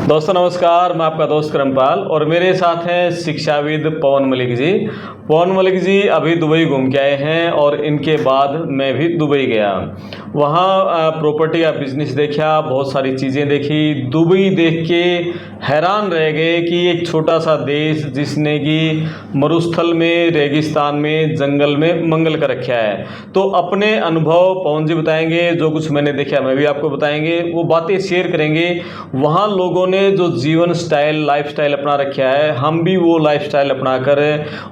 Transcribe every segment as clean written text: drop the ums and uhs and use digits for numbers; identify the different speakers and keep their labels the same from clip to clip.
Speaker 1: दोस्तों नमस्कार, मैं आपका दोस्त करमपाल और मेरे साथ हैं शिक्षाविद पवन मलिक जी। पवन मलिक जी अभी दुबई घूम के आए हैं और इनके बाद मैं भी दुबई गया। वहाँ प्रॉपर्टी का बिजनेस देखा, बहुत सारी चीज़ें देखी। दुबई देख के हैरान रह गए कि एक छोटा सा देश जिसने कि मरुस्थल में, रेगिस्तान में, जंगल में मंगल कर रखा है। तो अपने अनुभव पवन जी बताएंगे, जो कुछ मैंने देखा मैं भी आपको बताएंगे, वो बातें शेयर करेंगे। वहाँ लोगों ने जो जीवन स्टाइल, लाइफ स्टाइल अपना रखा है, हम भी वो लाइफ स्टाइल अपना कर,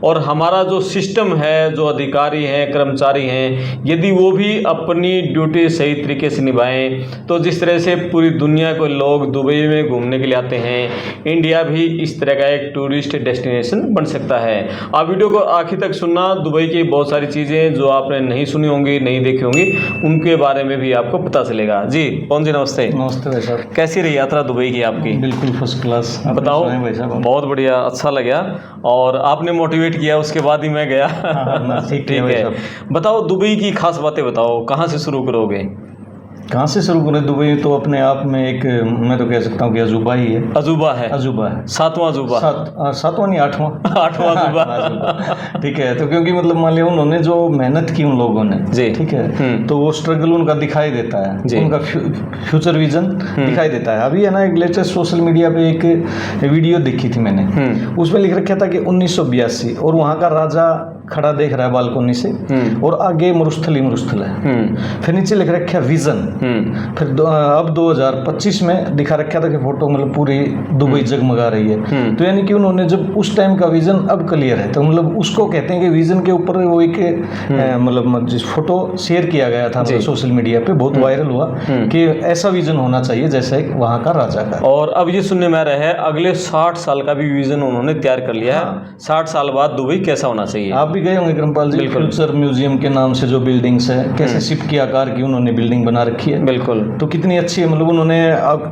Speaker 1: और हमारा जो सिस्टम है, जो अधिकारी हैं, कर्मचारी हैं, यदि वो भी अपनी ड्यूटी सही तरीके से निभाएं तो जिस तरह से पूरी दुनिया को लोग दुबई में घूमने के लिए आते हैं, इंडिया भी इस तरह का एक टूरिस्ट डेस्टिनेशन बन सकता है। आप वीडियो को आखिर तक सुनना। दुबई की बहुत सारी चीज़ें जो आपने नहीं सुनी होंगी, नहीं देखी होंगी, उनके बारे में भी आपको पता चलेगा। जी पवन जी नमस्ते।
Speaker 2: नमस्ते भाई साहब।
Speaker 1: कैसी रही यात्रा दुबई की आपकी?
Speaker 2: बिल्कुल फर्स्ट क्लास।
Speaker 1: बताओ।
Speaker 2: भाई साहब
Speaker 1: बहुत बढ़िया, अच्छा लगा और आपने मोटिवेट किया, उसके बाद ही मैं गया। ठीक है, बताओ दुबई की खास बातें बताओ, कहाँ से शुरू करोगे?
Speaker 2: कहाँ से शुरू करें? दुबई तो अपने आप में एक, मैं तो कह सकता हूँ कि अजूबा ही है।
Speaker 1: अजूबा है।
Speaker 2: अजूबा है।
Speaker 1: सातवां अजूबा।
Speaker 2: सातवां नहीं, आठवां।
Speaker 1: आठवां अजूबा।
Speaker 2: ठीक है। तो क्योंकि मतलब मान लिया उन्होंने जो मेहनत की उन लोगों ने,
Speaker 1: जी,
Speaker 2: ठीक है, तो वो स्ट्रगल उनका दिखाई देता है, उनका फ्यूचर विजन दिखाई देता है। अभी है ना, एक लेटेस्ट सोशल मीडिया पे एक वीडियो देखी थी मैंने, उसमें लिख रखा था कि 1982 और वहाँ का राजा खड़ा देख रहा है बालकोनी से, और आगे मरुस्थल है। फिर नीचे लिख रखा विजन। फिर अब 2025 में दिखा रखा था कि फोटो मतलब पूरी दुबई जगमगा रही है। तो यानी कि उन्होंने जब उस टाइम का विजन अब क्लियर है, तो मतलब उसको कहते हैं कि विजन के ऊपर वो एक मतलब जिस फोटो शेयर किया गया था सोशल मीडिया पे, बहुत वायरल हुआ कि ऐसा विजन होना चाहिए जैसा एक वहाँ का राजा का।
Speaker 1: और अब ये सुनने में आ रहा है अगले 60 साल का भी विजन उन्होंने तैयार कर लिया है। 60 साल बाद दुबई कैसा होना चाहिए?
Speaker 2: आप भी गए होंगे करमपाल जी। फ्यूचर म्यूजियम के नाम से जो बिल्डिंग्स है, कैसे शिप की आकार की उन्होंने बिल्डिंग बना रखी है।
Speaker 1: बिल्कुल।
Speaker 2: तो कितनी अच्छी है, मतलब उन्होंने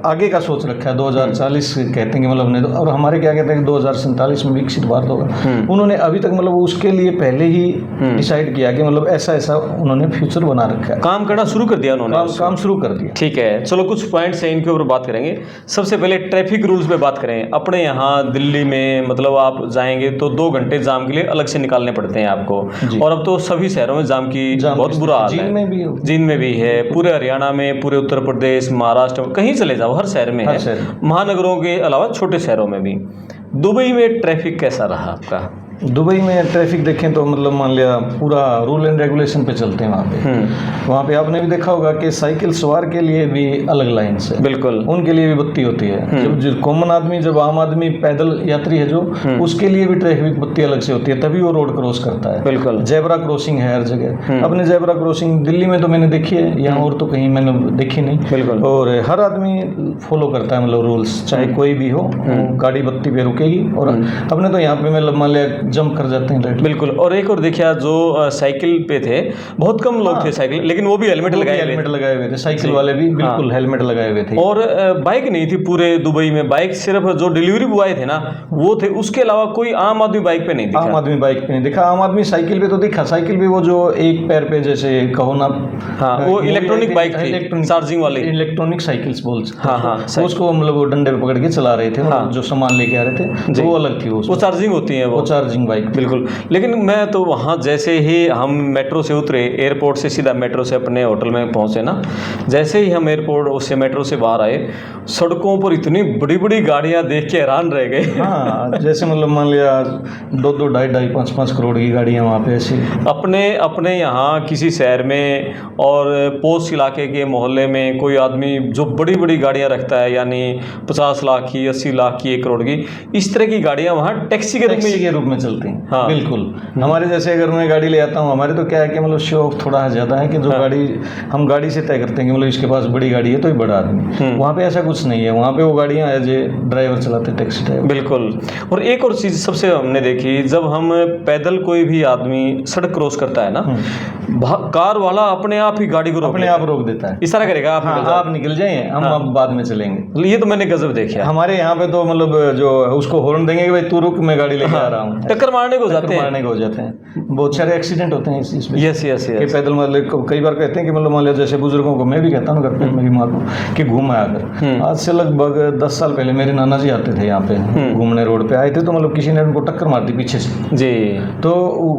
Speaker 2: आगे का सोच रखा है। 2040 कहते हैं मतलब ने, और हमारे क्या कहते हैं कि 2047 में विकसित भारत होगा। उन्होंने अभी तक मतलब उसके लिए पहले ही डिसाइड किया कि मतलब ऐसा ऐसा उन्होंने फ्यूचर बना रखा है।
Speaker 1: काम करना शुरू कर दिया उन्होंने।
Speaker 2: काम शुरू कर दिया।
Speaker 1: ठीक है, चलो कुछ पॉइंट्स हैं, इनके ऊपर बात करेंगे। सबसे पहले ट्रैफिक रूल्स पे बात करें। अपने यहाँ दिल्ली में मतलब आप जाएंगे तो 2 घंटे जाम के लिए अलग से निकालने पड़ते हैं आपको, और अब तो सभी शहरों में जाम की बहुत बुरा हाल है। जींद में भी है, पूरे हरियाणा में, पूरे उत्तर प्रदेश, महाराष्ट्र में, कहीं चले जाओ हर शहर में है। महानगरों के अलावा छोटे शहरों में भी। दुबई में ट्रैफिक कैसा रहा आपका?
Speaker 2: दुबई में ट्रैफिक देखें तो मतलब मान लिया पूरा रूल एंड रेगुलेशन पे चलते हैं वहाँ पे। वहाँ पे आपने भी देखा होगा कि साइकिल सवार के लिए भी अलग लाइन है।
Speaker 1: बिल्कुल। उनके
Speaker 2: लिए भी बत्ती होती है। जब कॉमन आदमी, जब आम आदमी पैदल यात्री है जो, उसके लिए भी ट्रैफिक बत्ती अलग से होती है, तभी वो रोड क्रॉस करता है।
Speaker 1: बिल्कुल।
Speaker 2: जेब्रा क्रॉसिंग है हर जगह। अपने जेब्रा क्रॉसिंग दिल्ली में तो मैंने देखी है, यहाँ और तो कहीं मैंने देखी नहीं।
Speaker 1: बिल्कुल।
Speaker 2: और हर आदमी फॉलो करता है मतलब रूल्स, चाहे कोई भी हो, गाड़ी बत्ती पे रुकेगी। और अपने तो यहाँ पे मतलब मान लिया जंप कर जाते हैं।
Speaker 1: बिल्कुल। और एक और देखिए, जो साइकिल पे थे, बहुत कम लोग थे साइकिल, लेकिन वो भी हेलमेट लगाए हुए थे। साइकिल वाले भी बिल्कुल हेलमेट लगाए हुए थे। और बाइक नहीं थी पूरे दुबई में, बाइक सिर्फ जो डिलीवरी बॉय थे ना वो थे, उसके अलावा कोई आम आदमी बाइक पे नहीं दिखा।
Speaker 2: आम आदमी बाइक पे नहीं दिखा। आम आदमी साइकिल पे तो दिखा। साइकिल पे वो जो एक पैर पे जैसे कहो ना,
Speaker 1: वो इलेक्ट्रॉनिक बाइक थी, चार्जिंग वाली
Speaker 2: इलेक्ट्रॉनिक साइकिल्स बोलते। उसको मतलब वो डंडे पे पकड़ के चला रहे थे, जो सामान लेके आ रहे थे, वो अलग थी। वो चार्जिंग होती है, वो चार्जिंग बाइक।
Speaker 1: बिल्कुल। लेकिन मैं तो वहाँ जैसे ही हम मेट्रो से उतरे, एयरपोर्ट से सीधा मेट्रो से अपने होटल में पहुँचे ना, जैसे ही हम एयरपोर्ट से मेट्रो से बाहर आए, सड़कों पर इतनी बड़ी बड़ी गाड़ियाँ देख के हैरान रह गए।
Speaker 2: हाँ, जैसे मतलब मान लिया 2-2, 2.5, 5-5 करोड़ की गाड़ियाँ वहाँ पे ऐसी।
Speaker 1: अपने यहाँ किसी शहर में और पोस्ट इलाके के मोहल्ले में कोई आदमी जो बड़ी बड़ी गाड़ियाँ रखता है, यानी 50 लाख की, 80 लाख की, 1 करोड़ की, इस तरह की गाड़ियाँ वहाँ टैक्सी के रूप में
Speaker 2: चलती हैं। हाँ बिल्कुल। हमारे जैसे अगर मैं गाड़ी ले आता हूँ, हमारे तो क्या है कि मतलब शो ऑफ थोड़ा ज़्यादा है कि जो गाड़ी हम गाड़ी से तय करते हैं कि मतलब इसके पास बड़ी गाड़ी है तो ये बड़ा आदमी। वहाँ पे ऐसा कुछ नहीं है। वहाँ पे वो गाड़ियाँ एज ए ड्राइवर चलाते, टैक्सी ड्राइवर।
Speaker 1: बिल्कुल। और एक और चीज़ सबसे हमने देखी, जब हम पैदल कोई भी आदमी सड़क क्रॉस करता है ना, कार वाला अपने आप ही गाड़ी को
Speaker 2: अपने आप रोक देता है,
Speaker 1: इशारा करेगा
Speaker 2: आप निकल जाइए, हम अब बाद में चलेंगे।
Speaker 1: ये तो मैंने गजब देखा।
Speaker 2: हमारे यहाँ पे तो मतलब जो उसको हॉर्न देंगे कि भाई तू रुक, मैं गाड़ी लेके आ रहा हूँ।
Speaker 1: टक्कर मारने को जाते हैं,
Speaker 2: मारने को हो जाते हैं। बहुत सारे एक्सीडेंट होते हैं इसमें।
Speaker 1: यस यस
Speaker 2: कि
Speaker 1: यस।
Speaker 2: पैदल मतलब कई बार कहते हैं कि मतलब मान लिया जैसे बुजुर्गों को, मैं भी कहता हूँ घर पे मेरी माँ को कि घूम आया कर। आज से लगभग 10 साल पहले मेरे नाना जी आते थे यहाँ पे घूमने, रोड पे आए थे तो मतलब किसी ने उनको टक्कर मार दी पीछे से
Speaker 1: जी,
Speaker 2: तो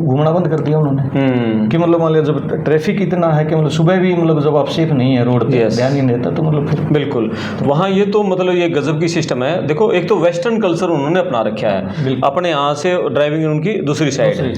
Speaker 2: घूमना बंद कर दिया उन्होंने। कि मतलब मान लिया जब ट्रैफिक इतना है कि मतलब सुबह भी मतलब जब आप सेफ नहीं है रोड पे, ध्यान नहीं देता तो मतलब फिर
Speaker 1: बिल्कुल वहाँ ये तो मतलब ये गजब की सिस्टम है। देखो एक तो वेस्टर्न कल्चर उन्होंने अपना रखा है, अपने यहाँ से ड्राइविंग उनकी दूसरी साइड है,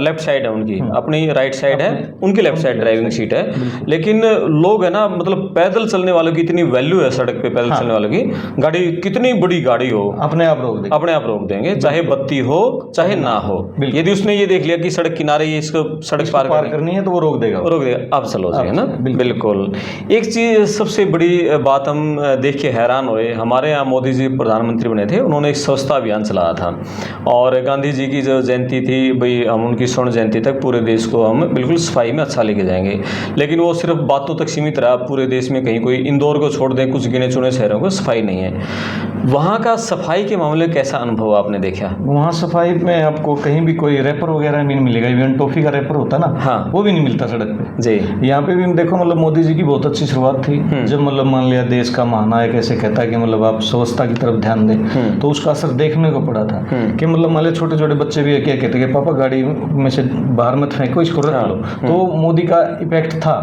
Speaker 1: लेफ्ट साइड है उनकी, अपनी राइट साइड है उनकी, लेफ्ट साइड ड्राइविंग सीट है। लेकिन लोग है ना, मतलब पैदल चलने वालों की इतनी वैल्यू है सड़क पे, पैदल चलने वालों की, गाड़ी कितनी बड़ी गाड़ी हो
Speaker 2: अपने आप रोक देंगे,
Speaker 1: अपने आप रोक देंगे, चाहे बत्ती हो चाहे ना हो। यदि उसने ये देख लिया कि सड़क किनारे ये इसको सड़क पार
Speaker 2: करनी है तो वो रोक देगा,
Speaker 1: अब चलो जाएगा ना। बिल्कुल। एक चीज सबसे बड़ी बात हम देख के हैरान हुए, हमारे यहाँ मोदी जी प्रधानमंत्री बने थे, उन्होंने एक स्वच्छता अभियान चलाया था और गांधी जी की जो जयंती थी भाई, हम उनकी स्वर्ण जयंती तक पूरे देश को हम बिल्कुल सफाई में अच्छा लेके जाएंगे। लेकिन वो सिर्फ बातों तक सीमित रहा, पूरे देश में कहीं कोई इंदौर को छोड़ दें कुछ गिने चुने शहरों को सफाई नहीं है। वहाँ का सफाई के मामले कैसा अनुभव आपने देखा?
Speaker 2: वहाँ सफाई में आपको कहीं भी कोई रैपर वगैरह नहीं मिलेगा, इवन टॉफी का रैपर होता ना,
Speaker 1: हाँ,
Speaker 2: वो भी नहीं मिलता सड़क पे
Speaker 1: जी।
Speaker 2: यहाँ पे भी देखो मतलब मोदी जी की बहुत अच्छी शुरुआत थी जब मतलब मान लिया देश का महानायक ऐसे कहता है कि मतलब आप स्वच्छता की तरफ ध्यान दें, तो उसका असर देखने को पड़ा था कि मतलब मान लिया छोटे छोटे बच्चे भी क्या कहते हैं पापा गाड़ी में से बाहर मत फेंको, इसको रख लो, तो मोदी का इफेक्ट था।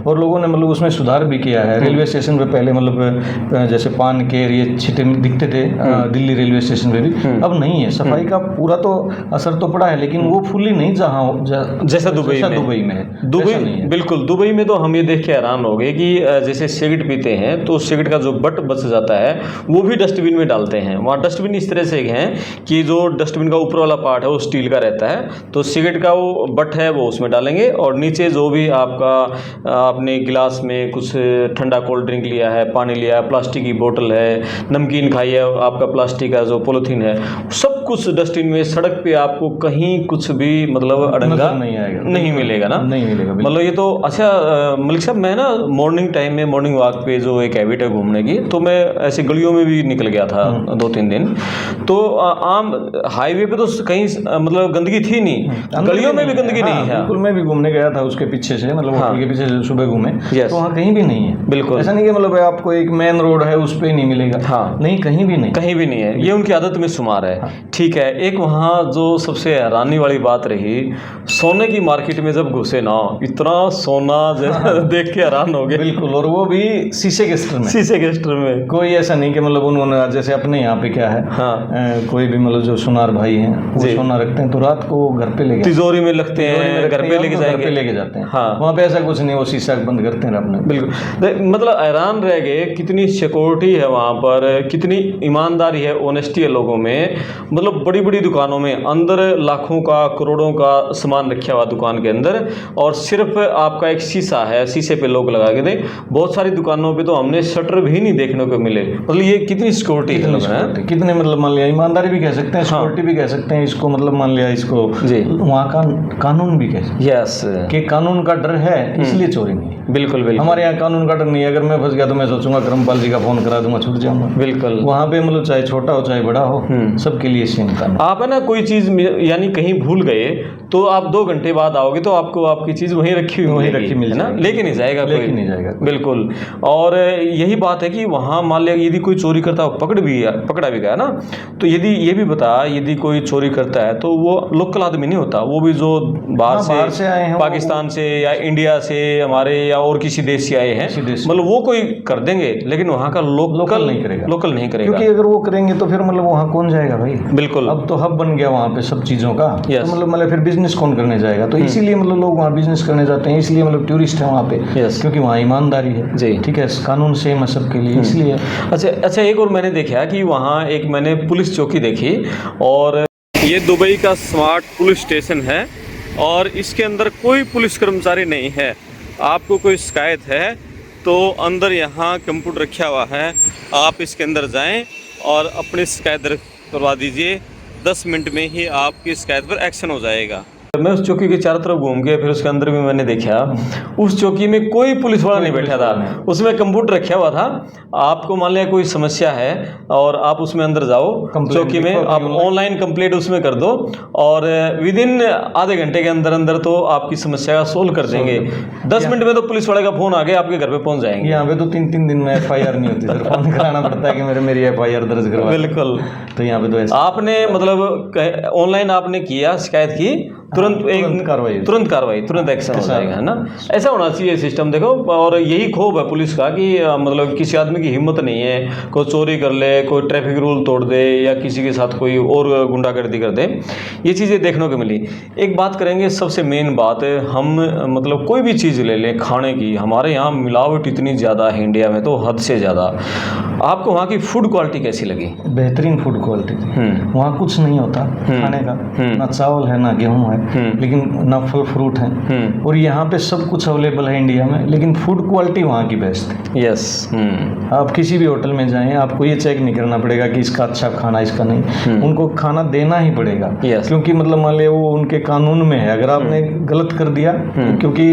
Speaker 2: और लोगों ने मतलब उसमें सुधार भी किया है। रेलवे स्टेशन पे पहले मतलब जैसे पान के ये छिटे दिखते थे दिल्ली रेलवे स्टेशन पे भी, अब नहीं है। सफाई का पूरा तो असर तो पड़ा है लेकिन वो फुल्ली नहीं
Speaker 1: जैसा दुबई में है। दुबई बिल्कुल, दुबई में तो हम ये देख के हैरान हो गए कि जैसे सिगरेट पीते हैं तो सिगरेट का जो बट बच जाता है वो भी डस्टबिन में डालते हैं। वहाँ डस्टबिन इस तरह से हैं कि जो डस्टबिन का ऊपर वाला पार्ट है वो स्टील का रहता है, तो सिगरेट का वो बट है वो उसमें डालेंगे और नीचे जो भी आपका अपने गिलास में कुछ ठंडा कोल्ड ड्रिंक लिया है, पानी लिया है, प्लास्टिक की बोतल है, नमकीन खाई है, आपका प्लास्टिक का जो पॉलीथीन है, सब कुछ डस्टबिन में। सड़क पे आपको कहीं कुछ भी मतलब अड़ंगा
Speaker 2: नहीं आएगा,
Speaker 1: नहीं मिलेगा ना,
Speaker 2: नहीं मिलेगा
Speaker 1: मतलब ये तो अच्छा। मलिक साहब मैं ना मॉर्निंग टाइम में मॉर्निंग वॉक पे जो एक हैबिट है घूमने की, तो मैं ऐसे गलियों में भी निकल गया था 2-3 दिन, तो आम हाईवे पे तो कहीं मतलब गंदगी थी नहीं, गलियों में भी गंदगी नहीं है।
Speaker 2: बिल्कुल, मैं भी घूमने गया था उसके पीछे से, मतलब होटल के पीछे से सुबह घूमे तो वहाँ कहीं भी नहीं है।
Speaker 1: बिल्कुल
Speaker 2: ऐसा नहीं कि मतलब आपको एक मेन रोड है उस पे नहीं मिलेगा, हाँ नहीं, कहीं भी नहीं,
Speaker 1: कहीं भी नहीं है, ये उनकी आदत में शुमार है। ठीक है, एक वहाँ जो सबसे हैरानी वाली बात रही, सोने की मार्केट में जब घुसे ना, इतना सोना देख के हैरान हो गए।
Speaker 2: बिल्कुल, और वो भी शीशे के स्टर में,
Speaker 1: शीशे के स्टर में।
Speaker 2: कोई ऐसा नहीं कि मतलब उन्होंने जैसे अपने यहाँ पे क्या है, कोई भी मतलब जो सुनार भाई हैं वो सोना रखते हैं तो रात को घर पे लेके
Speaker 1: तिजोरी में रखते हैं, घर पे लेके
Speaker 2: जाते हैं। हाँ, वहाँ पे ऐसा कुछ नहीं, वो शीशा बंद करते हैं अपने।
Speaker 1: बिल्कुल, मतलब हैरान रह गए कितनी सिक्योरिटी है वहाँ पर, कितनी ईमानदारी है, ऑनेस्टी है लोगों में। मतलब बड़ी बड़ी दुकानों में अंदर लाखों का करोड़ों का सामान रखा हुआ दुकान के अंदर, और सिर्फ आपका एक शीशा है, शीशे पे लोग लगा के दे। बहुत सारी दुकानों पे तो हमने शटर भी नहीं देखने को मिले। मतलब ये कितनी सिक्योरिटी है,
Speaker 2: कितने मतलब मान लिया ईमानदारी भी कह सकते हैं, सिक्योरिटी भी कह सकते हैं इसको, मतलब मान लिया इसको जी, वहाँ का कानून भी कह सकते हैं।
Speaker 1: यस,
Speaker 2: कि कानून का डर है इसलिए चोरी नहीं है।
Speaker 1: बिल्कुल बिल्कुल,
Speaker 2: हमारे यहाँ कानून का डर नहीं है। अगर मैं फंस गया तो मैं सोचूंगा करमपाल जी का फोन करा दूंगा, छूट जाऊंगा।
Speaker 1: बिल्कुल,
Speaker 2: वहाँ पे मतलब चाहे छोटा हो चाहे बड़ा हो, सबके लिए सेम कानून।
Speaker 1: आप है ना कोई चीज यानी कहीं भूल गए तो आप 2 घंटे बाद आओगे तो आपको आपकी चीज वहीं रखी मिल ना, लेके नहीं जाएगा कोई,
Speaker 2: नहीं जाएगा
Speaker 1: बिल्कुल। और यही बात है कि वहाँ मान लिया यदि कोई चोरी करता है, पकड़ा भी गया ना, तो यदि ये भी बता, यदि कोई चोरी करता है तो वो लोकल आदमी नहीं होता, वो भी जो बाहर से आए हैं, पाकिस्तान से या इंडिया से हमारे या और किसी देश से आए हैं, मतलब वो कोई कर देंगे, लेकिन वहाँ का लोकल नहीं करेगा,
Speaker 2: क्योंकि अगर वो करेंगे तो फिर मतलब वहाँ कौन जाएगा भाई।
Speaker 1: बिल्कुल,
Speaker 2: अब तो हब बन गया वहाँ पे सब चीज़ों का, तो मतलब फिर बिजनेस कौन करने जाएगा। तो इसीलिए मतलब लोग वहाँ बिजनेस करने जाते हैं, इसलिए मतलब टूरिस्ट है वहाँ पे, क्योंकि वहाँ ईमानदारी है जी, ठीक है, कानून सेम है सबके लिए, इसलिए।
Speaker 1: अच्छा, एक और मैंने देखा कि वहाँ एक मैंने पुलिस चौकी देखी, और ये दुबई का स्मार्ट पुलिस स्टेशन है और इसके अंदर कोई पुलिस कर्मचारी नहीं है। आपको कोई शिकायत है तो अंदर यहाँ कंप्यूटर रखा हुआ है, आप इसके अंदर जाएं और अपनी शिकायत करवा दीजिए, 10 मिनट में ही आपकी शिकायत पर एक्शन हो जाएगा। मैं उस चौकी के चारों तरफ घूम के फिर उसके अंदर भी मैंने देखा, उस चौकी में कोई पुलिस वाला नहीं बैठा था, उसमें कंप्यूटर रखा हुआ था। आपको मान लिया कोई समस्या है और आप उसमें अंदर जाओ चौकी में, आप ऑनलाइन कंप्लेंट उसमें कर दो और विद इन आधे घंटे के अंदर अंदर तो आपकी समस्या का सोल्व कर देंगे। 10 मिनट में तो पुलिस वाले का फोन आ गया, आपके घर पे पहुंच जाएंगे।
Speaker 2: यहाँ पे तो 3-3 दिन में FIR नहीं होती सर, फोन कराना पड़ता है कि मेरी FIR दर्ज करवा।
Speaker 1: बिल्कुल।
Speaker 2: तो यहाँ पे तो ऐसा
Speaker 1: आपने मतलब ऑनलाइन आपने किया, शिकायत की, तुरंत कार्रवाई, तुरंत एक्शन हो जाएगा, है ना। ऐसा होना चाहिए सिस्टम। देखो, और यही खूब है पुलिस का कि मतलब किसी आदमी की हिम्मत नहीं है कोई चोरी कर ले, कोई ट्रैफिक रूल तोड़ दे या किसी के साथ कोई और गुंडागर्दी कर दे। ये चीज़ें देखने को मिली। एक बात करेंगे, सबसे मेन बात है, हम मतलब कोई भी चीज़ ले लें खाने की, हमारे यहाँ मिलावट इतनी ज़्यादा है इंडिया में, तो हद से ज़्यादा। आपको वहाँ की फूड क्वालिटी कैसी लगी?
Speaker 2: बेहतरीन फूड क्वालिटी थी। वहाँ कुछ नहीं होता खाने का, ना चावल है ना गेहूँ है, लेकिन ना फल फ्रूट है। और यहाँ पे सब कुछ अवेलेबल है इंडिया में, लेकिन फूड क्वालिटी वहाँ की बेस्ट है।
Speaker 1: यस।
Speaker 2: आप किसी भी होटल में जाएं, आपको ये चेक नहीं करना पड़ेगा कि इसका अच्छा खाना इसका नहीं, उनको खाना देना ही पड़ेगा। क्योंकि मतलब मान लिया वो उनके कानून में है, अगर आपने गलत कर दिया, क्योंकि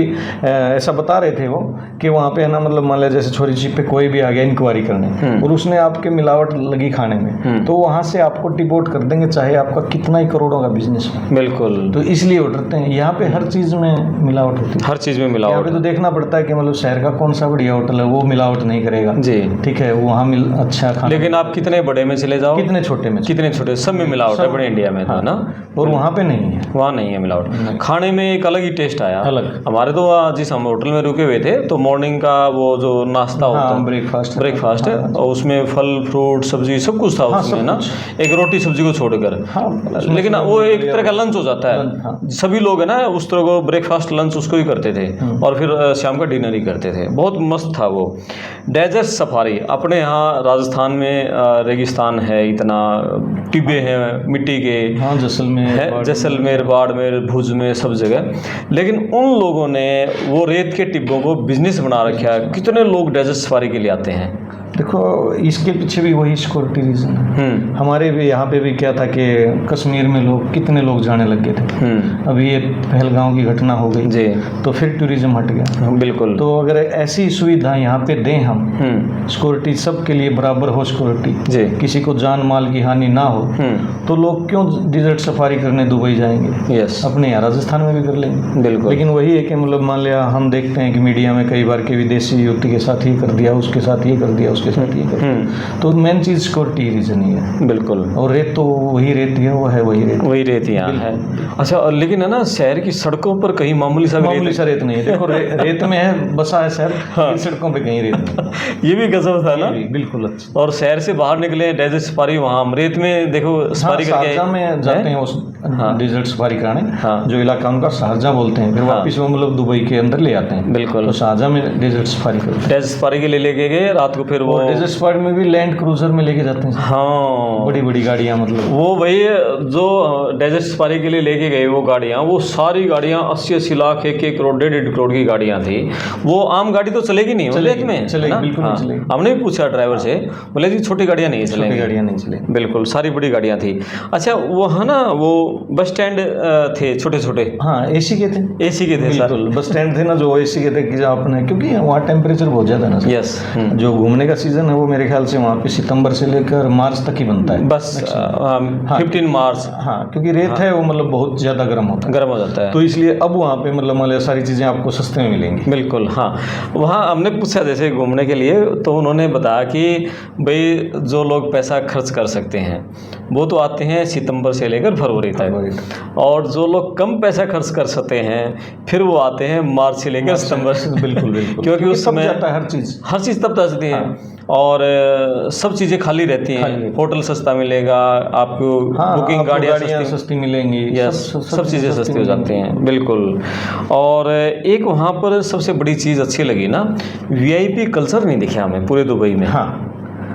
Speaker 2: ऐसा बता रहे थे वो कि वहाँ पे है ना, मतलब मान लिया जैसे छोरी चीप पे कोई भी आ गया इंक्वायरी करने और उसने आपके मिलावट लगी खाने में, तो वहाँ से आपको डिपोर्ट कर देंगे, चाहे आपका कितना ही करोड़ों का बिजनेस हो।
Speaker 1: बिल्कुल।
Speaker 2: तो इसलिए वो डरते हैं। यहाँ पे हर चीज़ में मिलावट होती है,
Speaker 1: हर चीज़ में मिलावट।
Speaker 2: यहाँ पे तो देखना पड़ता है कि मतलब शहर का कौन सा बढ़िया होटल है, वो मिलावट नहीं करेगा जी, ठीक है, वो वहाँ अच्छा खाना।
Speaker 1: लेकिन आप कितने बड़े में चले जाओ,
Speaker 2: कितने छोटे में,
Speaker 1: कितने छोटे, सब में मिलावट है बड़े इंडिया में, था ना।
Speaker 2: और वहाँ पे नहीं है,
Speaker 1: वहाँ नहीं है मिलावट। खाने में एक अलग ही टेस्ट आया,
Speaker 2: अलग।
Speaker 1: हमारे तो जिस हम होटल में रुके हुए थे, तो मॉर्निंग का वो जो नाश्ता होता है, ब्रेकफास्ट है, और उसमें फल फ्रूट सब्जी सब कुछ था उसमें ना, एक रोटी सब्जी को छोड़कर। लेकिन वो एक तरह का लंच हो जाता है, सभी लोग है ना उस तरह को ब्रेकफास्ट लंच उसको ही करते थे और फिर शाम का डिनर ही करते थे। बहुत मस्त था वो। डेजर्ट सफारी, अपने यहाँ राजस्थान में रेगिस्तान है, इतना टिब्बे हैं मिट्टी के,
Speaker 2: हाँ,
Speaker 1: जैसलमेर, बाड़मेर, भुज में सब जगह, लेकिन उन लोगों ने वो रेत के टिब्बों को बिजनेस बना रखा है। कितने लोग डेजर्ट सफारी के लिए आते हैं।
Speaker 2: देखो, इसके पीछे भी वही सिक्योरिटी रीजन है। हमारे भी यहाँ पे भी क्या था कि कश्मीर में कितने लोग जाने लग गए थे। अभी ये पहलगांव की घटना हो गई जी, तो फिर टूरिज्म हट गया। बिल्कुल। तो अगर ऐसी सुविधा यहाँ पे दें हम, सिक्योरिटी सबके लिए बराबर हो, सिक्योरिटी जी, किसी को जान माल की हानि ना हो, तो लोग क्यों डेजर्ट सफारी करने दुबई जाएंगे। यस, अपने यहाँ राजस्थान में भी कर लेंगे। बिल्कुल। लेकिन वही है कि मतलब मान लिया हम देखते हैं कि मीडिया में कई बार के विदेशी युवती के साथ ये कर दिया, उसके साथ ये कर दिया, उसके साथ ये कर दिया, तो मेन चीज सिक्योरिटी रीजन ही है। बिल्कुल। और रेत तो वही रेत है, वो है वही रेत यहाँ है।
Speaker 1: अच्छा, लेकिन है ना शहर की सड़कों पर कहीं मामूली सा
Speaker 2: रेत नहीं है। देखो रेत में है बसा है शहर, हाँ। सड़कों पे कहीं रेत नहीं।
Speaker 1: ये भी गजब था ना।
Speaker 2: बिल्कुल अच्छा।
Speaker 1: और शहर से बाहर निकले डेजर्ट सफारी, वहाँ रेत में देखो सफारी करके
Speaker 2: शारजा में जाते हैं उस डेजर्ट सफारी कराने, जो इलाका उनका शारजा बोलते हैं, फिर वापस वो मतलब दुबई के अंदर ले आते हैं। बिल्कुल। तो शारजा में डेजर्ट सफारी डेजर्ट
Speaker 1: सफारी के लिए लेके गए रात को, फिर वो
Speaker 2: डेजर्ट सफारी में भी लैंड क्रूजर में लेके जाते हैं।
Speaker 1: हाँ,
Speaker 2: बड़ी बड़ी गाड़ियाँ, मतलब
Speaker 1: वो वही जो डेजर्ट सफारी के लिए लेके गए वो गाड़ियाँ, वो सारी गाड़ियाँ 80-80 लाख, 1-1 करोड़, 1.5 करोड़ की गाड़ियाँ थी। वो आम गाड़ी तो चलेगी नहीं रेत में,
Speaker 2: चलेगी बिल्कुल नहीं चलेगी।
Speaker 1: हमने भी पूछा ड्राइवर से, बोले जी छोटी गाड़ियाँ नहीं चलेंगी,
Speaker 2: गाड़ियाँ नहीं चलेगी।
Speaker 1: बिल्कुल, सारी बड़ी गाड़ियाँ थी। अच्छा, वो है ना, वो बस स्टैंड थे छोटे छोटे,
Speaker 2: हाँ, एसी के थे
Speaker 1: बिल्कुल।
Speaker 2: बस स्टैंड थे ना जो एसी के थे, कि अपने क्योंकि वहाँ टेम्परेचर बहुत ज़्यादा ना।
Speaker 1: यस।
Speaker 2: जो घूमने का सीजन है वो मेरे ख्याल से वहाँ पे सितंबर से लेकर मार्च तक ही बनता है, बस
Speaker 1: 15 मार्च।
Speaker 2: हाँ, क्योंकि रेत है वो मतलब बहुत ज़्यादा गर्म हो
Speaker 1: जाता है,
Speaker 2: तो इसलिए अब वहाँ पे मतलब सारी चीज़ें आपको सस्ते में मिलेंगी।
Speaker 1: बिल्कुल। हाँ, वहाँ हमने पूछा जैसे घूमने के लिए, तो उन्होंने बताया कि भाई जो लोग पैसा खर्च कर सकते हैं वो तो आते हैं सितंबर से लेकर फरवरी तक, और जो लोग कम पैसा खर्च कर सकते हैं फिर वो आते हैं मार्च से लेकर सितंबर।
Speaker 2: बिल्कुल।
Speaker 1: क्योंकि उस समय
Speaker 2: हर चीज़
Speaker 1: तब जाती है, और सब चीज़ें खाली रहती हैं, होटल सस्ता मिलेगा आपको, बुकिंग गाड़ियाँ
Speaker 2: सस्ती मिलेंगी,
Speaker 1: सब चीज़ें सस्ती हो जाती हैं। बिल्कुल। और एक वहाँ पर सबसे बड़ी चीज़ अच्छी लगी ना, VIP कल्चर नहीं दिखा हमें पूरे दुबई में।
Speaker 2: हाँ,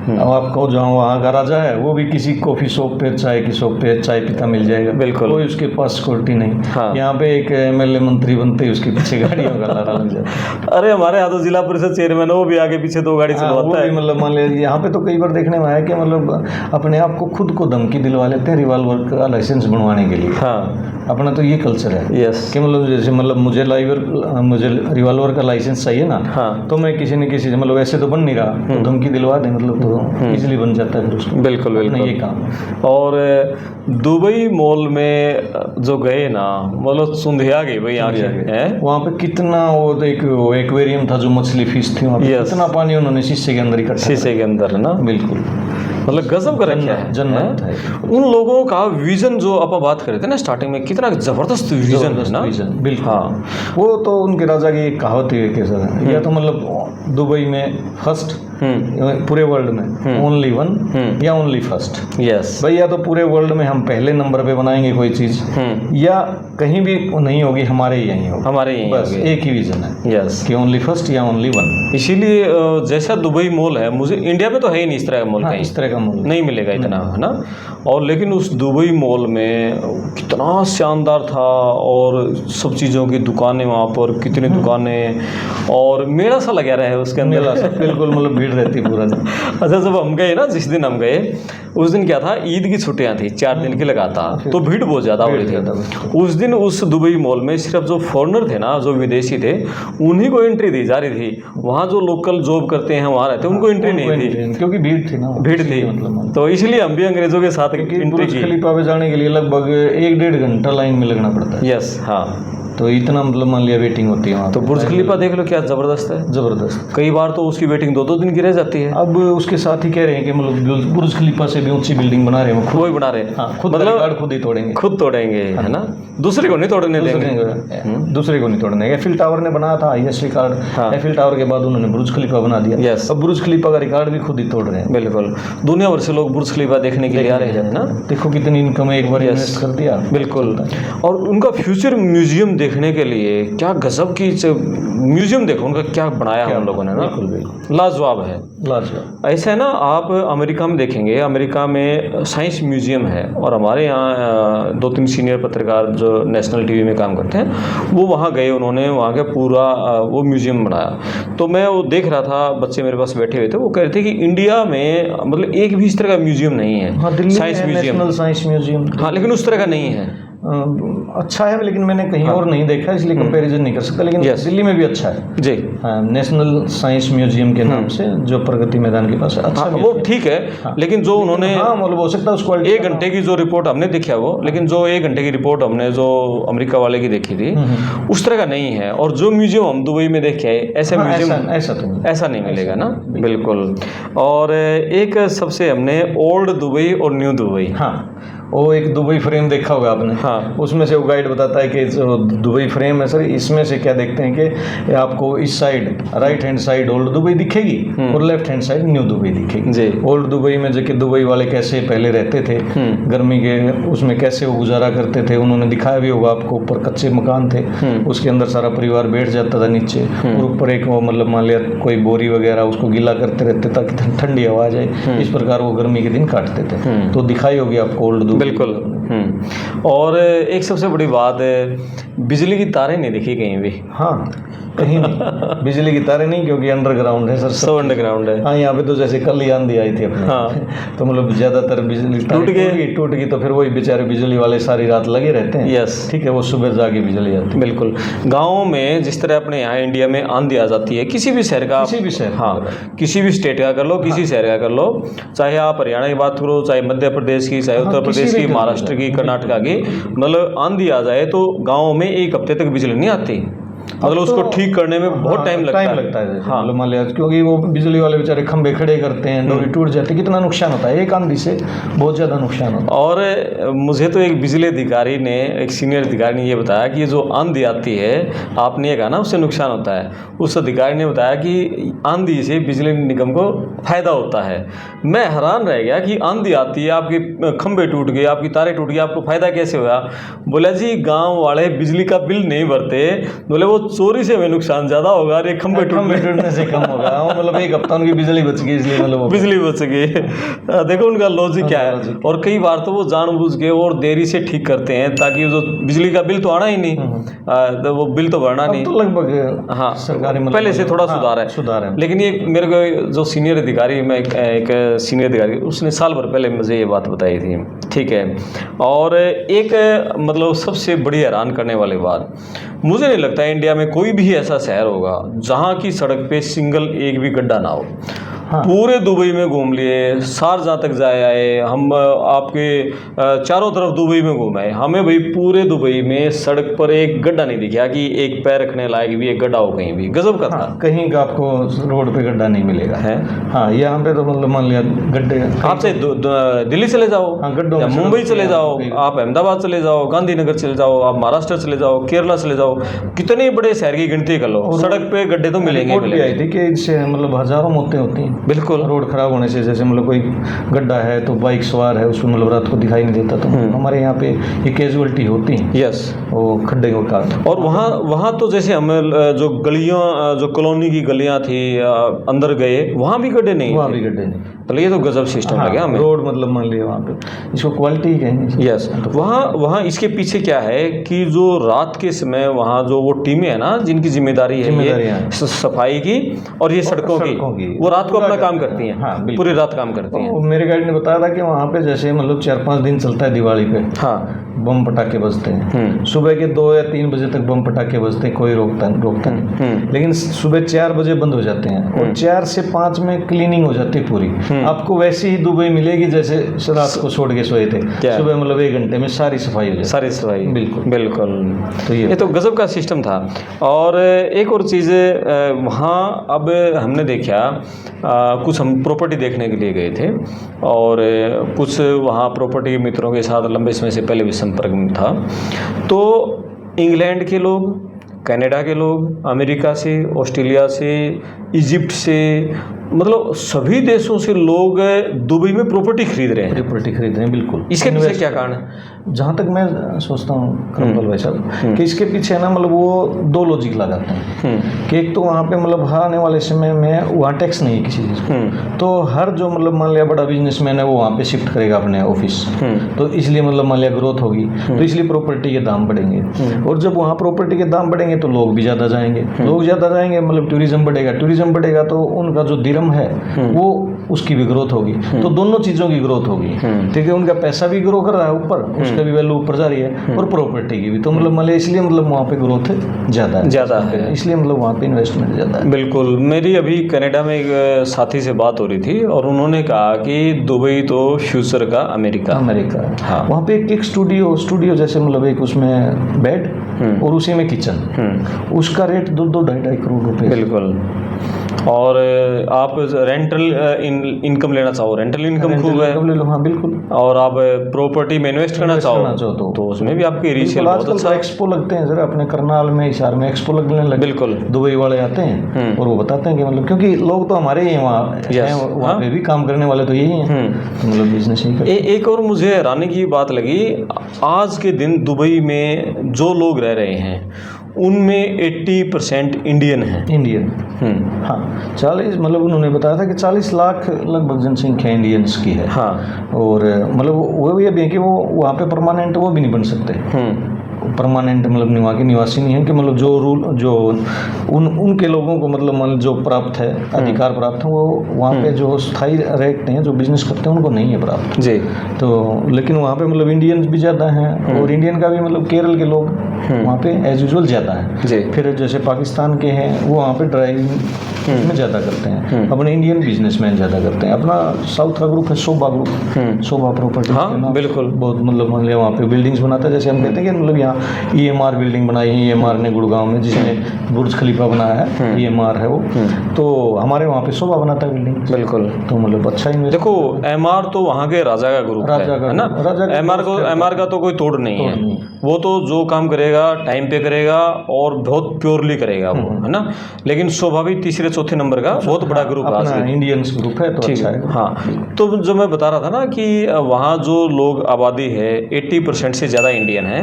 Speaker 2: अब आपको जहाँ वहाँ का राजा है वो भी किसी कॉफी शॉप पे, चाय की शॉप पे चाय पीता मिल जाएगा,
Speaker 1: बिल्कुल,
Speaker 2: कोई उसके पास सिक्योरिटी नहीं।
Speaker 1: हाँ।
Speaker 2: यहाँ पे एक MLA मंत्री बनते ही उसके पीछे गाड़ियों का लारा लग जाता है।
Speaker 1: अरे हमारे यहाँ तो जिला परिषद चेयरमैन है, वो भी आगे पीछे 2 गाड़ी
Speaker 2: वो
Speaker 1: चलवाता
Speaker 2: भी
Speaker 1: है।
Speaker 2: मतलब मान लीजिए यहाँ पे तो कई बार देखने में आया कि मतलब अपने आप को खुद को धमकी दिलवा लेते हैं रिवॉल्वर का लाइसेंस बनवाने के लिए।
Speaker 1: हाँ,
Speaker 2: अपना तो ये कल्चर है
Speaker 1: यस,
Speaker 2: कि मतलब जैसे मतलब मुझे रिवॉल्वर का लाइसेंस चाहिए ना,
Speaker 1: हाँ,
Speaker 2: तो मैं किसी न किसी से मतलब ऐसे तो बन नहीं रहा तो धमकी दिलवा दें, मतलब तो इजीली बन जाता है फिर उसको।
Speaker 1: बिल्कुल
Speaker 2: अपना
Speaker 1: बिल्कुल।
Speaker 2: ये काम है।
Speaker 1: और दुबई मॉल में जो गए ना, मतलब सुंधिया गई भाई आंखें हैं।
Speaker 2: वहाँ पे कितना वो एक्वेरियम था जो मछली फिश थी, वहाँ पे
Speaker 1: Yes.
Speaker 2: कितना पानी उन्होंने शीशे के अंदर इकट्ठा
Speaker 1: शीशे के अंदर है ना,
Speaker 2: करा। बिल्कुल
Speaker 1: मतलब गजब कर रखा है।
Speaker 2: जन्नत है।
Speaker 1: उन लोगों का विजन जो अपन बात कर रहे थे ना स्टार्टिंग में, कितना जबरदस्त विजन है ना।
Speaker 2: विजन, बिल्कुल।
Speaker 1: हाँ,
Speaker 2: वो तो उनके राजा की एक कहावत है कैसा है, या तो मतलब दुबई में फर्स्ट, पूरे वर्ल्ड में ओनली वन, या ओनली फर्स्ट।
Speaker 1: यस,
Speaker 2: भाई या तो पूरे वर्ल्ड में हम पहले नंबर पे बनाएंगे कोई चीज, या कहीं भी नहीं होगी, हमारे ही यहीं होगी,
Speaker 1: हमारे यहीं
Speaker 2: बस
Speaker 1: होगी।
Speaker 2: एक ही विजन है
Speaker 1: यस,
Speaker 2: कि ओनली फर्स्ट या ओनली वन।
Speaker 1: इसीलिए जैसा दुबई मॉल है, मुझे इंडिया में तो है ही नहीं इस तरह का मॉल,
Speaker 2: हाँ,
Speaker 1: कहीं
Speaker 2: इस तरह का मॉल
Speaker 1: नहीं मिलेगा इतना, है ना। और लेकिन उस दुबई मॉल में कितना शानदार था, और सब चीज़ों की दुकानें वहाँ पर, कितनी दुकानें, और मेला सा लगा रहा है उसके अंदर।
Speaker 2: मेला सब बिल्कुल मतलब भीड़ रहती पूरा दिन।
Speaker 1: अच्छा, जब हम गए ना, जिस दिन हम गए उस दिन क्या था, ईद की छुट्टियां थी 4 दिन की लगातार, तो भीड़ बहुत ज़्यादा हो रही थी उस दिन। उस दुबई मॉल में सिर्फ जो फॉरेनर थे ना, जो विदेशी थे, उन्हीं को एंट्री दी जा रही थी। वहाँ जो लोकल जॉब करते हैं वहाँ रहते हैं, उनको एंट्री नहीं थी,
Speaker 2: क्योंकि भीड़ थी ना,
Speaker 1: भीड़ थी।
Speaker 2: मतलब
Speaker 1: तो इसलिए हम भी अंग्रेजों के साथ एंट्री
Speaker 2: बुर्ज
Speaker 1: की।
Speaker 2: खलीफा पे जाने के लिए लगभग 1-1.5 घंटा लाइन में लगना पड़ता है।
Speaker 1: यस, हाँ,
Speaker 2: तो इतना मतलब मान लिया वेटिंग होती है वहाँ
Speaker 1: तो
Speaker 2: पे।
Speaker 1: बुर्ज खलीफा देख लो क्या ज़बरदस्त है।
Speaker 2: जबरदस्त।
Speaker 1: कई बार तो उसकी वेटिंग 2-2 दिन की रह जाती है।
Speaker 2: अब उसके साथ ही कह रहे हैं कि मतलब बुर्ज खलीफा से भी ऊंची बिल्डिंग बना रहे हैं वो खुद।
Speaker 1: वही बना रहे हैं।
Speaker 2: हाँ, खुद
Speaker 1: मतलब
Speaker 2: रिकॉर्ड खुद ही तोड़ेंगे।
Speaker 1: खुद तोड़ेंगे, है ना, दूसरे को नहीं तोड़ने देंगे।
Speaker 2: दूसरे को नहीं तोड़ने। एफिल टावर ने बनाया था हाईएस्ट रिकॉर्ड,
Speaker 1: हाँ।
Speaker 2: एफिल टावर के बाद उन्होंने बुर्ज खलीफा बना दिया।
Speaker 1: यस,
Speaker 2: अब बुर्ज खलीफा का रिकॉर्ड भी खुद ही तोड़ रहे हैं।
Speaker 1: बिल्कुल, दुनिया भर से लोग बुर्ज खलीफा देखने के लिए आ रहे हैं ना।
Speaker 2: देखो कितनी इनकम एक बार इन्वेस्ट कर दिया।
Speaker 1: बिल्कुल, और उनका फ्यूचर म्यूजियम देखने के लिए क्या गजब की म्यूजियम देखो उनका क्या बनाया है उन लोगों ने ना,
Speaker 2: बिल्कुल
Speaker 1: लाजवाब है।
Speaker 2: लाजवाब।
Speaker 1: ऐसा है ना, आप अमेरिका में देखेंगे, अमेरिका में साइंस म्यूजियम है, और हमारे यहाँ 2-3 सीनियर पत्रकार जो नेशनल टीवी में काम करते हैं, वो वहाँ गए, उन्होंने वहाँ का पूरा वो म्यूजियम बनाया। तो मैं वो देख रहा था, बच्चे मेरे पास बैठे हुए थे, वो कह रहे थे कि इंडिया में मतलब एक भी इस तरह का म्यूजियम नहीं है।
Speaker 2: हाँ, दिल्ली
Speaker 1: साइंस
Speaker 2: में
Speaker 1: म्यूजियम,
Speaker 2: नेशनल साइंस म्यूजियम।
Speaker 1: हाँ, लेकिन उस तरह का नहीं है।
Speaker 2: अच्छा है, लेकिन मैंने कहीं और नहीं देखा, इसलिए कंपैरिजन नहीं कर सकता, लेकिन दिल्ली में भी अच्छा है
Speaker 1: जी।
Speaker 2: हाँ, नेशनल साइंस म्यूजियम के नाम से जो प्रगति मैदान के पास है, अच्छा
Speaker 1: वो ठीक है, लेकिन जो उन्होंने
Speaker 2: हाँ मतलब हो सकता है उसको
Speaker 1: 1 घंटे की जो रिपोर्ट हमने देखी है वो, लेकिन जो 1 घंटे की रिपोर्ट हमने जो अमेरिका वाले की देखी थी उस तरह का नहीं है। और जो म्यूजियम हम दुबई में देखे आए, ऐसे म्यूजियम ऐसा नहीं मिलेगा ना, बिल्कुल। और एक सबसे हमने ओल्ड दुबई और न्यू दुबई,
Speaker 2: हाँ, वो एक दुबई फ्रेम देखा होगा आपने।
Speaker 1: हाँ,
Speaker 2: उसमें से वो गाइड बताता है कि जो दुबई फ्रेम है सर, इसमें से क्या देखते हैं कि आपको इस side right hand side old Dubai दिखेगी और left hand side new Dubai दिखेगी
Speaker 1: जी।
Speaker 2: ओल्ड दुबई में जो कि दुबई वाले कैसे पहले रहते थे, गर्मी के उसमें कैसे वो गुजारा करते थे, उन्होंने दिखाया भी होगा आपको। ऊपर कच्चे मकान थे, उसके अंदर सारा परिवार बैठ जाता था नीचे, और ऊपर एक वो मतलब मान लिया कोई बोरी वगैरह उसको गीला करते रहते ताकि ठंडी हवा आ जाए। इस प्रकार वो गर्मी के दिन काटते थे। तो दिखाई होगी आपको ओल्ड दुबई।
Speaker 1: बिल्कुल। और एक सबसे बड़ी बात है, बिजली की तारें नहीं दिखी कहीं भी।
Speaker 2: हाँ, कहीं नहीं बिजली की तारें नहीं, क्योंकि अंडरग्राउंड है सर,
Speaker 1: सब अंडरग्राउंड है।
Speaker 2: हाँ, यहाँ पे तो जैसे कल ही आंधी आई थी अपने,
Speaker 1: हाँ,
Speaker 2: तो मतलब ज्यादातर बिजली टूट गई, तो फिर वही बेचारे बिजली वाले सारी रात लगे रहते हैं।
Speaker 1: यस,
Speaker 2: ठीक है, वो सुबह जाके बिजली आती है।
Speaker 1: बिल्कुल। गाँव में जिस तरह अपने यहाँ इंडिया में आंधी आ जाती है, किसी भी शहर का,
Speaker 2: किसी भी शहर,
Speaker 1: हाँ, किसी भी स्टेट का कर लो, किसी शहर का कर लो, चाहे आप हरियाणा की बात करो, चाहे मध्य प्रदेश की, चाहे उत्तर प्रदेश की, महाराष्ट्र की, कर्नाटका की, मतलब आंधी आ जाए तो गाँव में 1 हफ्ते तक बिजली नहीं आती। मतलब उसको ठीक करने में बहुत टाइम लगता है।
Speaker 2: हाँ, मान लिया, क्योंकि वो बिजली वाले बेचारे खंभे खड़े करते हैं, डोरी टूट जाती है, कितना नुकसान होता है, एक आंधी से बहुत ज़्यादा नुकसान होता है।
Speaker 1: और मुझे तो एक बिजली अधिकारी ने, एक सीनियर अधिकारी ने ये बताया कि जो आंधी आती है, आपने ये कहा ना उससे नुकसान होता है, उस अधिकारी ने बताया कि आंधी से बिजली निगम को फायदा होता है। मैं हैरान रह गया कि आंधी आती है, आपके खंभे टूट गए, आपकी तारें टूट गई, आपको फायदा कैसे हुआ? बोला जी गाँव वाले बिजली का बिल नहीं भरते, बोले वो चोरी से हमें नुकसान ज्यादा होगा और एक खंभे
Speaker 2: टूटने से कम होगा। मतलब एक हफ्ता उनकी बिजली बच गई, इसलिए मतलब
Speaker 1: बिजली बच गई। देखो उनका लॉजिक क्या है। और कई बार तो वो जानबूझ के और देरी से ठीक करते हैं ताकि जो बिजली का बिल तो आना ही नहीं, तो वो बिल तो भरना नहीं,
Speaker 2: तो लगभग
Speaker 1: हाँ
Speaker 2: सरकारी
Speaker 1: पहले से थोड़ा सुधार है। लेकिन ये मेरे को जो सीनियर अधिकारी, मैं एक सीनियर अधिकारी, उसने साल भर पहले मुझे ये बात बताई थी, ठीक है। और एक मतलब सबसे बड़ी हैरान करने वाली बात, मुझे नहीं लगता इंडिया में कोई भी ऐसा शहर होगा जहाँ की सड़क पे सिंगल एक भी गड्ढा ना हो।
Speaker 2: हाँ।
Speaker 1: पूरे दुबई में घूम लिए, शारजाह तक जाए आए हम, आपके चारों तरफ दुबई में घूम आए, हमें भाई पूरे दुबई में सड़क पर एक गड्ढा नहीं दिखा कि एक पैर रखने लायक भी एक गड्ढा हो कहीं भी। गजब का था।
Speaker 2: कहीं का आपको रोड पे गड्ढा नहीं मिलेगा है। हाँ, यहाँ पे तो मतलब मान लिया गड्ढे,
Speaker 1: आपसे दिल्ली चले जाओ,
Speaker 2: गड्ढों,
Speaker 1: मुंबई चले जाओ, आप अहमदाबाद चले जाओ, गांधीनगर चले जाओ, आप महाराष्ट्र चले जाओ, केरला चले जाओ, कितने बड़े शहर की गिनती कर लो, सड़क पे गड्ढे तो मिलेंगे।
Speaker 2: भी आई थी कि इससे मतलब हजारों मौतें होती हैं।
Speaker 1: बिल्कुल,
Speaker 2: रोड खराब होने से, जैसे मतलब कोई गड्ढा है तो बाइक सवार है, उसमें मतलब रात को दिखाई नहीं देता, तो हमारे यहाँ पे ये कैजुअलिटी होती है।
Speaker 1: यस,
Speaker 2: वो खड्डे को काट।
Speaker 1: और वहाँ तो जैसे हम जो गलियाँ, जो कॉलोनी की गलियाँ थी, अंदर गए वहाँ भी गड्ढे नहीं,
Speaker 2: वहाँ भी गड्ढे नहीं।
Speaker 1: तो ये तो गजब सिस्टम लगा हमें।
Speaker 2: रोड मतलब मान लिया वहाँ पे, इसको क्वालिटी ही कहेंगे।
Speaker 1: यस, वहाँ इसके पीछे क्या है कि जो रात के समय वहाँ जो वो टीमें है ना, जिनकी जिम्मेदारी है सफाई की और ये सड़कों की, वो रात को अपना काम करती हैं।
Speaker 2: हाँ,
Speaker 1: पूरी रात काम करती हैं।
Speaker 2: मेरे गाइड ने बताया था कि वहाँ पे जैसे मतलब 4-5 दिन चलता है दिवाली पे,
Speaker 1: हाँ,
Speaker 2: बम पटाखे बजते हैं। सुबह के 2 या 3 बजे तक बम पटाखे बजते हैं, कोई रोकता नहीं। लेकिन सुबह 4 बजे बंद हो जाते हैं और 4 से 5 में क्लीनिंग हो जाती है पूरी। आपको वैसी ही दुबई मिलेगी जैसे रात को छोड़ के सोए थे, सुबह मतलब 1 घंटे में सारी सफाई हो जाती है।
Speaker 1: सारी सफाई, बिल्कुल।
Speaker 2: तो
Speaker 1: ये तो गजब का सिस्टम था। और एक और चीज़ वहाँ अब हमने देखा, कुछ हम प्रॉपर्टी देखने के लिए गए थे और कुछ वहाँ प्रॉपर्टी के मित्रों के साथ लंबे समय से पहले भी संपर्क में था। तो इंग्लैंड के लोग, कनाडा के लोग, अमेरिका से, ऑस्ट्रेलिया से, इजिप्ट से, मतलब सभी देशों से लोग दुबई में प्रॉपर्टी खरीद रहे हैं।
Speaker 2: बिल्कुल।
Speaker 1: इसके पीछे क्या कारण है?
Speaker 2: जहाँ तक मैं सोचता हूँ करमपाल भाई साहब, कि इसके पीछे ना मतलब वो 2 लॉजिक लगाते हैं कि एक तो वहाँ पे मतलब आने वाले समय में वहाँ टैक्स नहीं है किसी चीज़, तो हर जो मतलब मान लिया बड़ा बिजनेसमैन है वो वहाँ पे शिफ्ट करेगा अपने ऑफिस, तो इसलिए मतलब मान लिया ग्रोथ होगी, तो इसलिए प्रॉपर्टी के दाम बढ़ेंगे। और जब वहाँ प्रॉपर्टी के दाम बढ़ेंगे तो लोग भी ज़्यादा जाएंगे, मतलब टूरिज्म बढ़ेगा, तो उनका जो दिरहम है वो उसकी भी ग्रोथ होगी, तो दोनों चीज़ों की ग्रोथ होगी। ठीक है, उनका पैसा भी ग्रो कर रहा है ऊपर, उसका भी वैल्यू ऊपर जा रही है, और प्रॉपर्टी की भी, तो मतलब इसलिए मतलब वहाँ पे ग्रोथ ज़्यादा है, इसलिए मतलब वहाँ पे इन्वेस्टमेंट ज़्यादा है।
Speaker 1: बिल्कुल। मेरी अभी कनाडा में एक साथी से बात हो रही थी और उन्होंने कहा कि दुबई तो फ्यूचर का अमेरिका।
Speaker 2: हाँ, वहाँ पे एक स्टूडियो जैसे मतलब एक उसमें बेड और उसी में किचन, उसका रेट 2-2-2.5 करोड़ रुपए।
Speaker 1: बिल्कुल। और आप रेंटल इनकम लेना चाहो, रेंटल इनकम खूब है।
Speaker 2: हाँ, बिल्कुल।
Speaker 1: और आप प्रॉपर्टी में इन्वेस्ट करना चाहो तो उसमें भी आपकी रीसेल बहुत अच्छा।
Speaker 2: एक्सपो लगते हैं जरा अपने करनाल में, हिसार में एक्सपो लगने लगे।
Speaker 1: बिल्कुल।
Speaker 2: दुबई वाले आते हैं और वो बताते हैं कि मतलब क्योंकि लोग तो हमारे ही वहाँ पे भी काम करने वाले तो यही हैं, मतलब बिजनेस ही करते हैं।
Speaker 1: एक और मुझे हैरानी की बात लगी, आज के दिन दुबई में जो लोग रह रहे हैं उनमें 80% इंडियन है।
Speaker 2: हाँ, 40 मतलब उन्होंने बताया था कि 40 लाख लगभग जनसंख्या इंडियंस की है।
Speaker 1: हाँ,
Speaker 2: और मतलब वो ये भी है कि वो वहाँ पे परमानेंट वो भी नहीं बन सकते, परमानेंट मतलब वहाँ के निवासी नहीं है, कि मतलब जो उनके लोगों को मतलब जो प्राप्त है, अधिकार प्राप्त है, वो वहाँ पे जो स्थायी रहते हैं, जो बिजनेस करते हैं, उनको नहीं है प्राप्त जी। तो लेकिन वहाँ पे मतलब इंडियंस भी ज़्यादा हैं, और इंडियन का भी मतलब केरल के लोग वहाँ पे एज यूजुअल ज़्यादा है जी। फिर जैसे पाकिस्तान के हैं वो वहाँ पे ड्राइविंग में ज़्यादा करते हैं, अपने इंडियन बिजनेसमैन ज़्यादा करते हैं। अपना साउथ का ग्रुप है शोभा ग्रुप, शोभा प्रॉपर्टी। हाँ, बिल्कुल। बहुत मतलब मान लिया वहाँ पे बिल्डिंग्स बनाता है, जैसे हम कहते हैं कि मतलब यहाँ EMR बिल्डिंग बनाई है EMR ने गुड़गांव में, जिसने बुर्ज खलीफा बनाया है, EMR है वो, तो हमारे वहाँ पे शोभा बनाता है बिल्डिंग। बिल्कुल। तो मतलब अच्छा ही
Speaker 1: देखो, MR तो वहाँ के राजा का ग्रुप है ना, MR का तो कोई तोड़ नहीं है, वो तो जो काम करेगा टाइम पे करेगा और बहुत प्योरली करेगा वो, है ना। लेकिन शोभा भी तीसरे तीसरे चौथे नंबर का बहुत बड़ा ग्रुप है आज
Speaker 2: अपना
Speaker 1: भी।
Speaker 2: इंडियंस ग्रुप है तो
Speaker 1: ठीक
Speaker 2: अच्छा
Speaker 1: है,
Speaker 2: है।
Speaker 1: हाँ। तो जो मैं बता रहा था ना कि वहाँ जो लोग आबादी है 80% से ज़्यादा इंडियन है,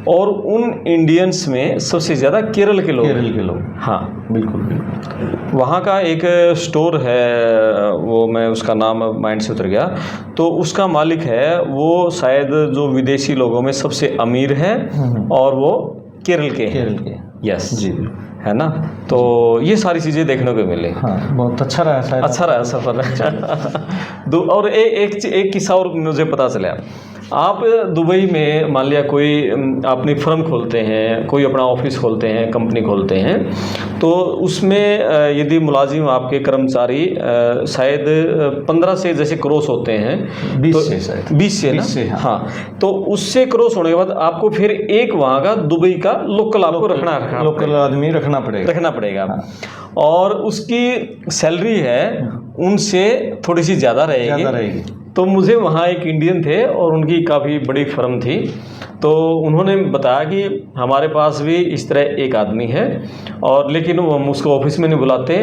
Speaker 1: और उन इंडियंस में सबसे ज़्यादा केरल के लोग हैं।
Speaker 2: केरल के लोग,
Speaker 1: हाँ
Speaker 2: बिल्कुल बिल्कुल।
Speaker 1: वहाँ का एक स्टोर है, वो मैं उसका नाम माइंड से उतर गया, तो उसका मालिक है वो शायद जो विदेशी लोगों में सबसे अमीर है, और वो केरल के हैं।
Speaker 2: केरल के,
Speaker 1: यस
Speaker 2: जी,
Speaker 1: है ना। तो ये सारी चीज़ें देखने को मिले।
Speaker 2: हाँ, बहुत अच्छा रहा शायद।
Speaker 1: अच्छा रहा सफ़र। और एक किस्सा और मुझे पता चला। आप दुबई में मान लिया कोई अपनी फर्म खोलते हैं, कोई अपना ऑफिस खोलते हैं, कंपनी खोलते हैं, तो उसमें यदि मुलाजिम आपके कर्मचारी शायद 15 से जैसे क्रॉस होते हैं,
Speaker 2: 20
Speaker 1: तो
Speaker 2: से शायद
Speaker 1: 20 से ना,
Speaker 2: 20 से,
Speaker 1: हाँ। तो उससे क्रॉस होने के बाद आपको फिर एक वहाँ का दुबई का लोकल आपको रखना
Speaker 2: लोकल आदमी रखना पड़ेगा।
Speaker 1: और उसकी सैलरी है उनसे थोड़ी सी ज़्यादा रहेगी। तो मुझे वहाँ एक इंडियन थे और उनकी काफ़ी बड़ी फर्म थी, तो उन्होंने बताया कि हमारे पास भी इस तरह एक आदमी है, और लेकिन हम उसको ऑफिस में नहीं बुलाते,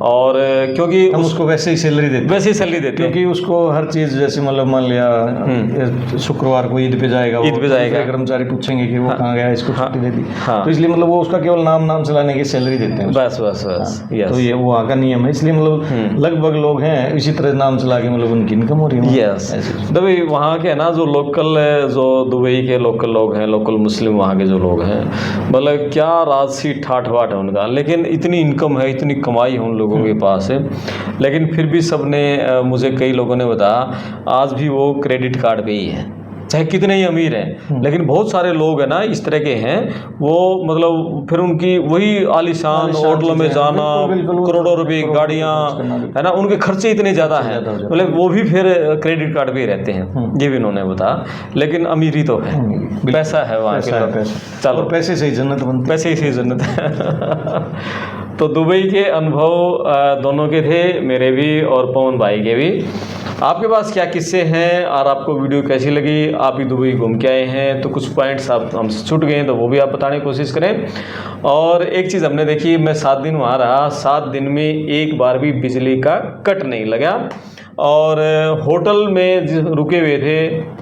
Speaker 1: और क्योंकि
Speaker 2: हम उसको वैसे ही सैलरी देते हैं, क्योंकि उसको हर चीज़ जैसे मतलब मान लिया शुक्रवार को ईद पे जाएगा, कर्मचारी पूछेंगे कि वो कहाँ गया, इसको छुट्टी दे दी, तो इसलिए मतलब वो उसका केवल नाम चलाने की सैलरी देते हैं।
Speaker 1: बस
Speaker 2: तो ये वो वहाँ का नियम है, इसलिए मतलब लगभग लोग हैं इसी तरह नाम चला के मतलब उनकी इनकम हो रही है।
Speaker 1: दुबई वहाँ के ना जो लोकल, जो दुबई के लोकल लोग हैं, लोकल मुस्लिम वहाँ के जो लोग हैं, मतलब क्या राजसी ठाठ वाठ है उनका, लेकिन इतनी इनकम है, इतनी कमाई है उन लोगों के पास है, लेकिन फिर भी सबने मुझे कई लोगों ने बताया आज भी वो क्रेडिट कार्ड पे ही है, चाहे कितने ही अमीर हैं। लेकिन बहुत सारे लोग हैं ना इस तरह के हैं, वो मतलब फिर उनकी वही आलीशान होटलों में जाना, करोड़ों रुपए गाड़ियाँ, है ना, उनके खर्चे इतने ज़्यादा हैं, मतलब वो भी फिर क्रेडिट कार्ड पे ही रहते हैं, ये भी उन्होंने बताया। लेकिन अमीरी तो है, पैसा है वहाँ के लोग। चलो,
Speaker 2: पैसे से ही जन्नत बनती,
Speaker 1: पैसे से ही जन्नत है। तो दुबई के अनुभव दोनों के थे, मेरे भी और पवन भाई के भी। आपके पास क्या किस्से हैं और आपको वीडियो कैसी लगी? आप भी दुबई घूम के आए हैं तो कुछ पॉइंट्स आप हमसे छूट गए हैं तो वो भी आप बताने की कोशिश करें। और एक चीज़ हमने देखी, मैं 7 दिन वहाँ रहा, 7 दिन में एक बार भी बिजली का कट नहीं लगा, और होटल में रुके हुए थे,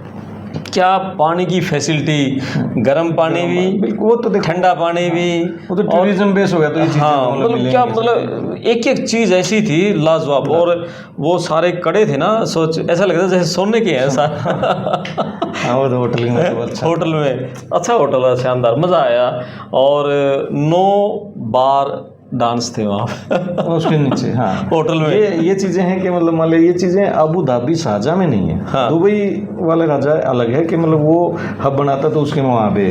Speaker 1: क्या पानी की फैसिलिटी, गर्म पानी भी,
Speaker 2: वो तो
Speaker 1: ठंडा पानी भी,
Speaker 2: वो तो टूरिज्म बेस हो गया, तो ये
Speaker 1: हाँ, मतलब क्या, मतलब एक एक चीज़ ऐसी थी लाजवाब, और वो सारे कड़े थे ना, सोच ऐसा लगता जैसे सोने के हैं सारा।
Speaker 2: हाँ, वो तो होटल में
Speaker 1: होटल में अच्छा होटल है, शानदार, मज़ा आया। और 9 बार डांस थे वहाँ
Speaker 2: उसके नीचे, हाँ,
Speaker 1: होटल में।
Speaker 2: ये चीज़ें हैं कि मतलब मान लिया ये चीज़ें अबू धाबी शारजाह में नहीं है।
Speaker 1: हाँ।
Speaker 2: दुबई वाले राजा अलग है कि मतलब वो हब बनाता तो उसके वहाँ पे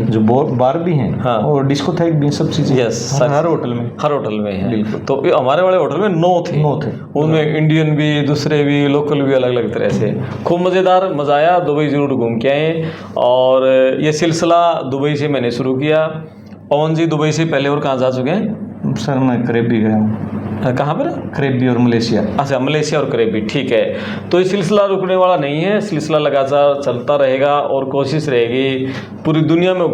Speaker 2: जो बार भी हैं,
Speaker 1: हाँ,
Speaker 2: और डिस्कोथेक भी, सब चीज़ें हर होटल में है।
Speaker 1: बिल्कुल। तो हमारे वाले होटल में 9 थे, उनमें इंडियन भी, दूसरे भी, लोकल भी, अलग अलग तरह से। खूब मज़ेदार, मज़ा आया। दुबई ज़रूर घूम के आए। और ये सिलसिला दुबई से मैंने शुरू किया। पवन जी दुबई से पहले और कहाँ जा चुके हैं?
Speaker 2: सर मैं करेबी गया हूँ।
Speaker 1: कहाँ पर?
Speaker 2: करेबी और मलेशिया।
Speaker 1: अच्छा, मलेशिया और करेबी, ठीक है। तो ये सिलसिला रुकने वाला नहीं है, सिलसिला लगातार चलता रहेगा और कोशिश रहेगी पूरी दुनिया में